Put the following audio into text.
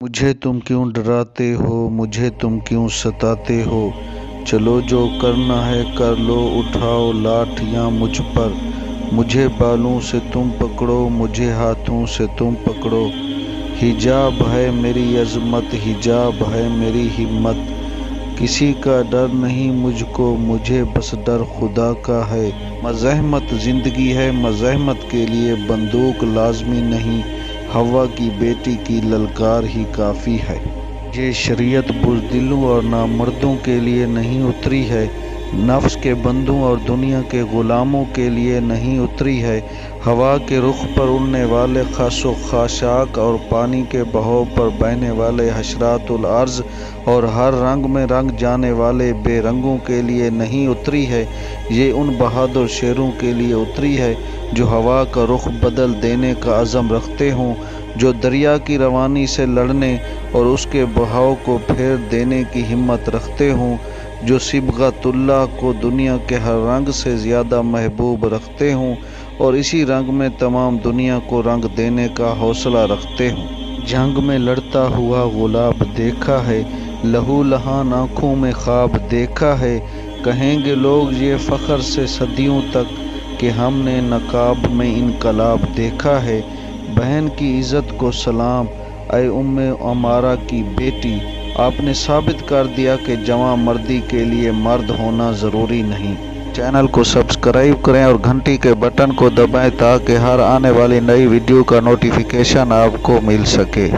مجھے تم کیوں ڈراتے ہو، مجھے تم کیوں ستاتے ہو؟ چلو جو کرنا ہے کر لو، اٹھاؤ لاٹھیاں مجھ پر۔ مجھے بالوں سے تم پکڑو، مجھے ہاتھوں سے تم پکڑو۔ حجاب ہے میری عظمت، حجاب ہے میری ہمت۔ کسی کا ڈر نہیں مجھ کو، مجھے بس ڈر خدا کا ہے۔ مزاحمت زندگی ہے، مزاحمت کے لیے بندوق لازمی نہیں، ہوا کی بیٹی کی للکار ہی کافی ہے۔ یہ شریعت بزدلوں اور نامردوں کے لیے نہیں اتری ہے، نفس کے بندوں اور دنیا کے غلاموں کے لیے نہیں اتری ہے۔ ہوا کے رخ پر اڑنے والے خس و خاشاک اور پانی کے بہاؤ پر بہنے والے حشرات الارض اور ہر رنگ میں رنگ جانے والے بے رنگوں کے لیے نہیں اتری ہے۔ یہ ان بہادر شیروں کے لیے اتری ہے جو ہوا کا رخ بدل دینے کا عزم رکھتے ہوں، جو دریا کی روانی سے لڑنے اور اس کے بہاؤ کو پھیر دینے کی ہمت رکھتے ہوں، جو صبغت اللہ کو دنیا کے ہر رنگ سے زیادہ محبوب رکھتے ہوں اور اسی رنگ میں تمام دنیا کو رنگ دینے کا حوصلہ رکھتے ہوں۔ جنگ میں لڑتا ہوا گلاب دیکھا ہے، لہو لہان آنکھوں میں خواب دیکھا ہے۔ کہیں گے لوگ یہ فخر سے صدیوں تک کہ ہم نے نقاب میں انقلاب دیکھا ہے۔ بہن کی عزت کو سلام، اے ام عمارہ کی بیٹی، آپ نے ثابت کر دیا کہ جواں مردی کے لیے مرد ہونا ضروری نہیں۔ چینل کو سبسکرائب کریں اور گھنٹی کے بٹن کو دبائیں تاکہ ہر آنے والی نئی ویڈیو کا نوٹیفیکیشن آپ کو مل سکے۔